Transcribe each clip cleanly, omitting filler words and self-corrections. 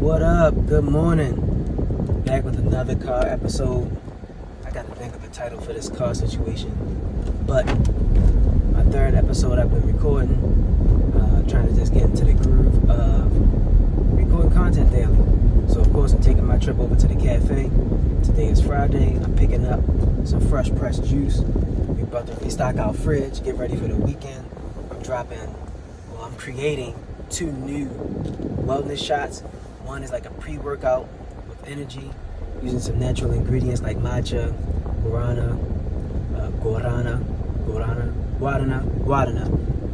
What up? Good morning. Back with another car episode. I got to think of a title for this car situation. But my third episode I've been recording, trying to just get into the groove of recording content daily. So of course I'm taking my trip over to the cafe. Today is Friday. I'm picking up some fresh pressed juice. We're about to restock our fridge, get ready for the weekend. I'm creating 2 new wellness shots. One is like a pre-workout with energy, using some natural ingredients like matcha, guarana.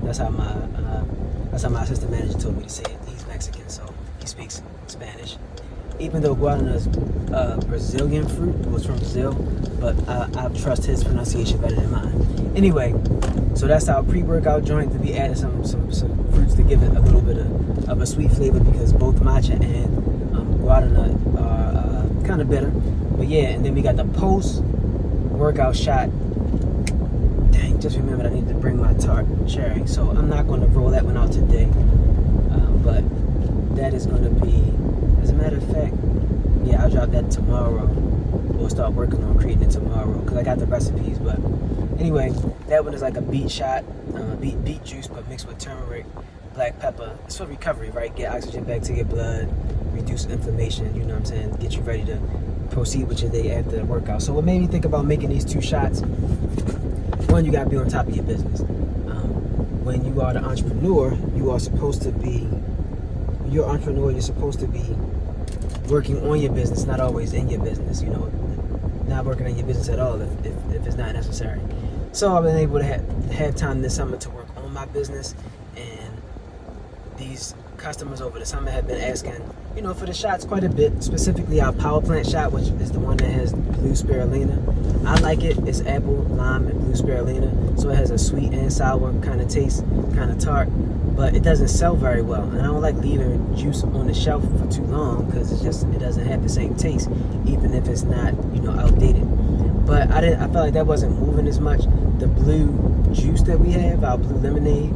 That's how my assistant manager told me to say it. He's Mexican, so he speaks Spanish. Even though guarana is Brazilian fruit, it was from Brazil, but I trust his pronunciation better than mine. Anyway, so that's our pre-workout joint. To be adding some fruits to give it a little bit of a sweet flavor, because both matcha and guarana are kind of bitter. But yeah, and then we got the post-workout shot. Dang, just remembered I need to bring my tart cherry, so I'm not going to roll that one out today. But that is going to be, as a matter of fact, yeah, I'll drop that tomorrow. We'll start working on creating it tomorrow, because I got the recipes. But anyway, that one is like a beet shot, beet juice, but mixed with turmeric, black pepper. It's for recovery, right? Get oxygen back to your blood, reduce inflammation, you know what I'm saying? Get you ready to proceed with your day after the workout. So what made me think about making these 2 shots? One, you gotta be on top of your business. When you are the entrepreneur, you're supposed to be working on your business, not always in your business, you know, not working on your business at all if it's not necessary. So I've been able to have time this summer to work on my business, and these customers over the summer have been asking, you know, for the shots quite a bit, specifically our power plant shot, which is the one that has blue spirulina. I like it. It's apple, lime, and blue spirulina, so it has a sweet and sour kind of taste, kind of tart, but it doesn't sell very well, and I don't like leaving juice on the shelf for too long, because it doesn't have the same taste, even if it's not, you know, outdated. But I felt like that wasn't moving as much. The blue juice that we have, our blue lemonade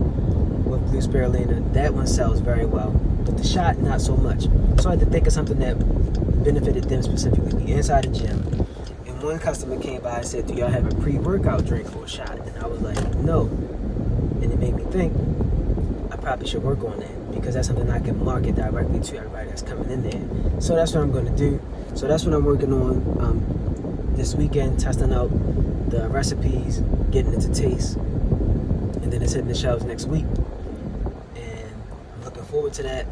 with blue spirulina, that one sells very well, but the shot not so much. So I had to think of something that benefited them specifically. We inside the gym, and one customer came by and said, "Do y'all have a pre-workout drink or a shot?" And I was like, "No." And it made me think I probably should work on that, because that's something I can market directly to everybody that's coming in there. So that's what I'm going to do. So that's what I'm working on this weekend, testing out the recipes, getting it to taste, and then it's hitting the shelves next week. And I'm looking forward to that.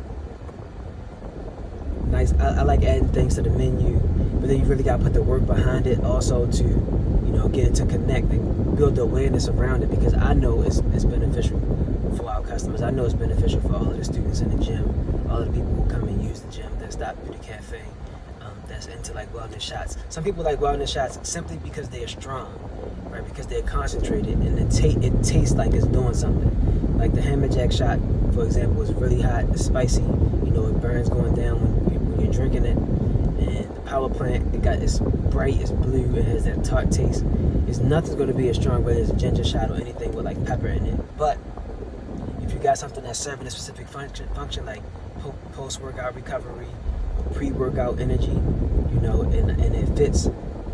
Nice. I like adding things to the menu, but then you really got to put the work behind it also to, you know, get it to connect and build the awareness around it, because I know it's beneficial for our customers. I know it's beneficial for all of the students in the gym, all of the people who come and use the gym, that stop through the cafe, that's into like wellness shots. Some people like wellness shots simply because they are strong, right? Because they're concentrated, and it tastes like it's doing something. Like the Hammerjack shot, for example, is really hot, it's spicy, you know, it burns going down when you're drinking it. And the power plant, it's bright, it's blue, it has that tart taste. Nothing's going to be as strong whether it's a ginger shot or anything with like pepper in it. But if you got something that's serving a specific function like post-workout recovery, pre-workout energy, you know, and it fits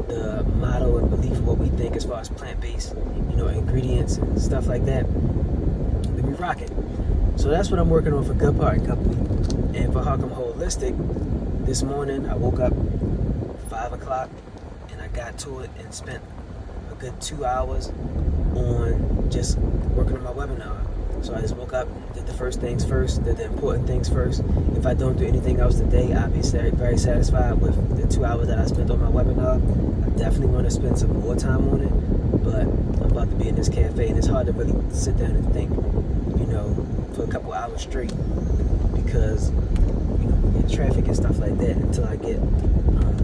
the motto and belief of what we think as far as plant-based, you know, ingredients and stuff like that, then we rock it. So that's what I'm working on for Good Parting Company. And for Harcum Holistic, this morning I woke up 5 o'clock and I got to it and spent a good 2 hours on just working on my webinar. So I just woke up, did the first things first, did the important things first. If I don't do anything else today, I'll be very satisfied with the 2 hours that I spent on my webinar. I definitely want to spend some more time on it, but I'm about to be in this cafe, and it's hard to really sit down and think, you know, for a couple hours straight, because, you know, we get traffic and stuff like that until I get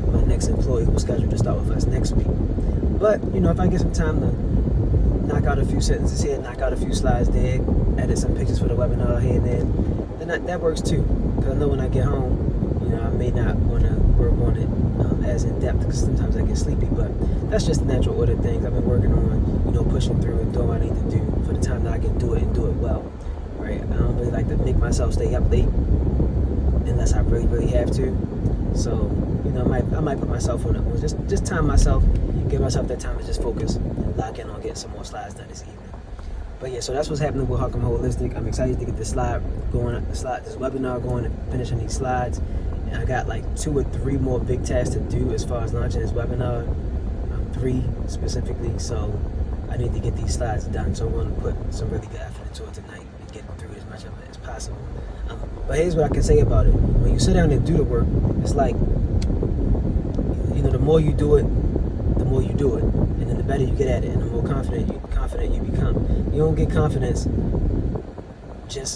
my next employee who's scheduled to start with us next week. But, you know, if I get some time to knock out a few sentences here, knock out a few slides there, edit some pictures for the webinar here and there, then that works too. Because I know when I get home, you know, I may not want to work on it as in depth, because sometimes I get sleepy, but that's just the natural order of things. I've been working on, you know, pushing through and doing what I need to do for the time that I can do it and do it well, right? I don't really like to make myself stay up late unless unless I really, really have to. So, you know, I might put myself on it. Just time myself, give myself that time to just focus and lock in on getting some more slides done this evening. But yeah, so that's what's happening with Harcum Holistic. I'm excited to get this webinar going and finishing these slides. And I got like 2 or 3 more big tasks to do as far as launching this webinar. 3 specifically. So I need to get these slides done. So I'm going to put some really good effort into it tonight and get through as much of it as possible. But here's what I can say about it. When you sit down and do the work, it's like, you know, the more you do it, the more you do it. And then the better you get at it and the more confident you become. You don't get confidence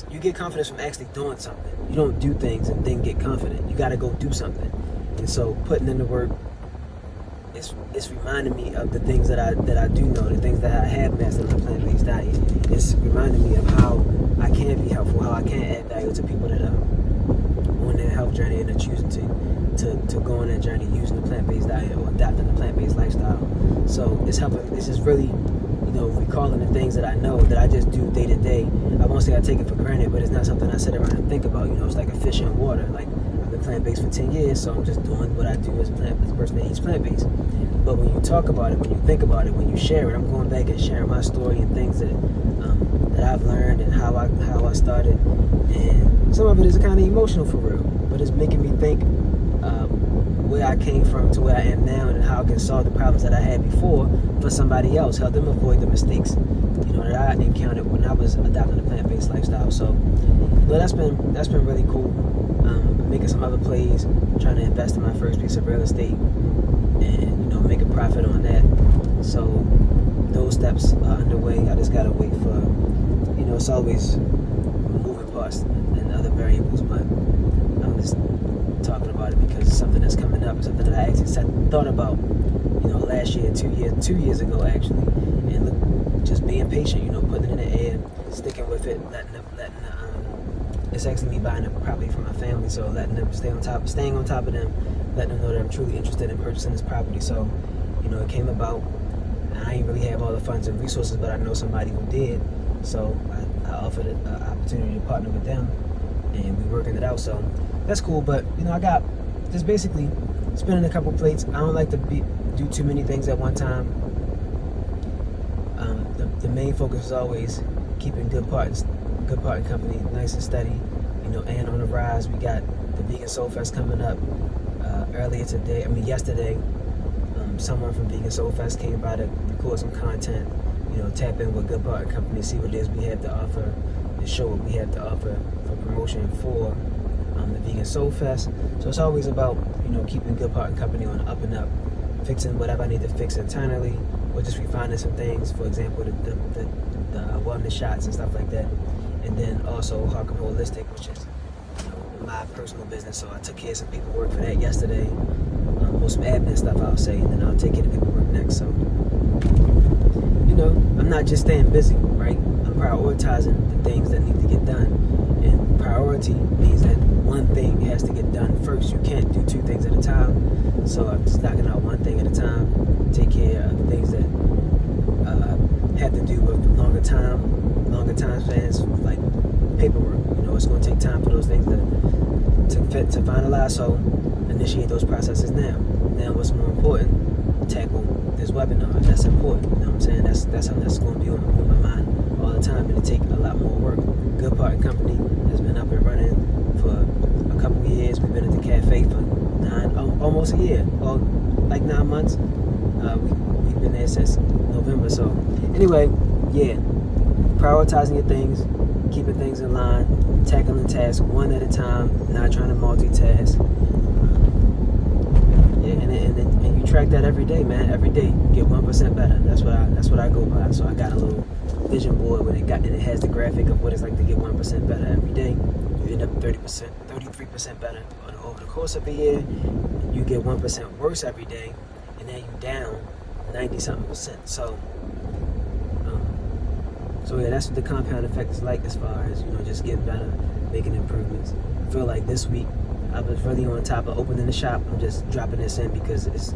you get confidence from actually doing something. You don't do things and then get confident. You got to go do something. And so putting in the work, it's reminding me of the things that I do know, the things that I have mastered in the plant-based diet. It's reminding me of how I can be helpful, how I can add value to people that are on their health journey and are choosing to go on that journey using the plant-based diet or adapting the plant-based lifestyle. So it's helping. It's just really, you know, recalling the things that I know that I just do day to day. I won't say I take it for granted, but it's not something I sit around and think about. You know, it's like a fish in water. Like, I've been plant-based for 10 years, so I'm just doing what I do as a person that eats plant-based. But when you talk about it, when you think about it, when you share it, I'm going back and sharing my story and things that I've learned and how I started. And some of it is kind of emotional for real, but it's making me think where I came from to where I am now and how I can solve the problems that I had before for somebody else, help them avoid the mistakes, you know, that I encountered when I was adopting a plant-based lifestyle. So, you know, that's been really cool. Making some other plays, trying to invest in my first piece of real estate and, you know, make a profit on that. So those steps are underway. I just gotta wait for, you know, it's always moving parts and other variables, but I'm just talking about it because it's something that's coming up, something that I actually thought about, you know, last year, 2 years ago actually, and look, just being patient, you know, putting it in the air, sticking with it, it's actually me buying a property for my family, so letting them staying on top of them, letting them know that I'm truly interested in purchasing this property. So, you know, it came about. I ain't really have all the funds and resources, but I know somebody who did. So I offered an opportunity to partner with them, and we're working it out. So that's cool. But, you know, I got just basically spinning a couple plates. I don't like to do too many things at one time. The main focus is always keeping good partner company nice and steady, you know, and on the rise. We got the Vegan Soul Fest coming up yesterday. Someone from Vegan Soul Fest came by to record some content, you know, tap in with Good Partner Company, see what it is we have to offer, and show what we have to offer for promotion for the Vegan Soul Fest. So it's always about, you know, keeping Good Partner Company on the up and up, fixing whatever I need to fix internally, or just refining some things, for example, the wellness shots and stuff like that. And then also Harcum Holistic, which is, you know, my personal business. So I took care of some paperwork for that yesterday, or some admin stuff I'll say, and then I'll take care of the paperwork next. So, you know, I'm not just staying busy, right? I'm prioritizing the things that need to get done. And priority means that one thing has to get done first. You can't do 2 things at a time. So I'm just knocking out one thing at a time, take care of the things that have to do with longer time spans, like paperwork. You know, it's going to take time for those things to finalize. So initiate those processes now. Now, what's more important? Tackle this webinar. That's important. You know what I'm saying? That's something that's going to be on my mind all the time, and it'll take a lot more work. Good Partner Company has been up and running for a couple of years. We've been at the cafe for almost a year, or like 9 months. We've been there since November. So anyway, yeah, prioritizing your things, keeping things in line, tackling tasks one at a time, not trying to multitask. Yeah, and you track that every day, man. Every day, get 1% better. That's what I go by. So I got a little vision board and it has the graphic of what it's like to get 1% better every day. You end up 33% better over the course of a year. You get 1% worse every day, and then you down 90-something%. So yeah, that's what the compound effect is like as far as, you know, just getting better, making improvements. I feel like this week I was really on top of opening the shop. I'm just dropping this in because it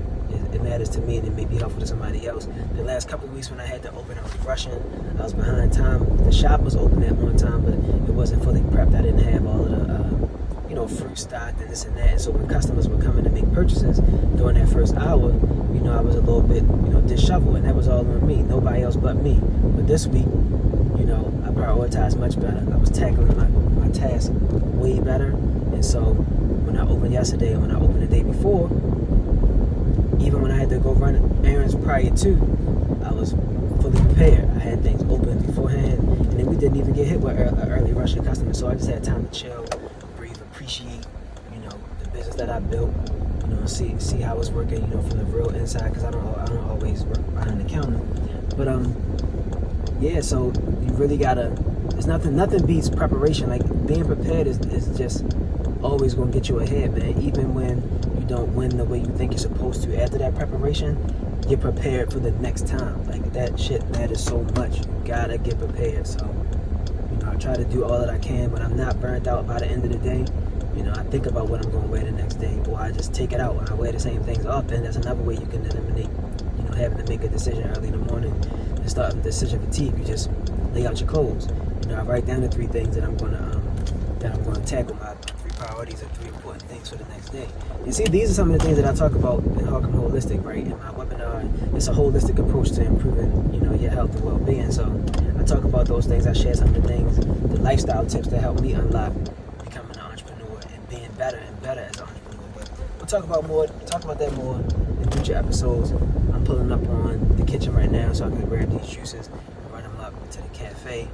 matters to me and it may be helpful to somebody else. The last couple of weeks when I had to open, I was rushing. I was behind time. The shop was open at one time, but it wasn't fully prepped. I didn't have all of the, fruit stocked and this and that. And so when customers were coming to make purchases during that first hour, I was a little bit, disheveled, and that was all on me, nobody else but me. But this week, I prioritized much better. I was tackling my task way better. And so when I opened yesterday and when I opened the day before, even when I had to go run errands prior to, I was fully prepared. I had things open beforehand, and then we didn't even get hit with an early rush of customers. So I just had time to chill, breathe, appreciate, the business that I built, see how it's working, from the real inside, because I don't always work behind the counter. But yeah, so you really gotta. There's nothing beats preparation. Like being prepared is just always gonna get you ahead, man. Even when you don't win the way you think you're supposed to, after that preparation, you're prepared for the next time. Like that shit matters so much. You gotta get prepared. So, I try to do all that I can, but I'm not burnt out by the end of the day. I think about what I'm gonna wear the next day, or I just take it out and I wear the same things often. That's another way you can eliminate, having to make a decision early in the morning and start with decision fatigue. You just lay out your clothes. I write down the 3 things that I'm gonna tackle, my 3 priorities and 3 important things for the next day. You see, these are some of the things that I talk about in Harcum Holistic, right? In my webinar, it's a holistic approach to improving, your health and well-being. So I talk about those things. I share some of the things, the lifestyle tips that help me unlock becoming an entrepreneur and being better and better as an entrepreneur. But we'll talk about that more in future episodes. I'm pulling up on the kitchen right now so I can grab these juices and run them up to the cafe.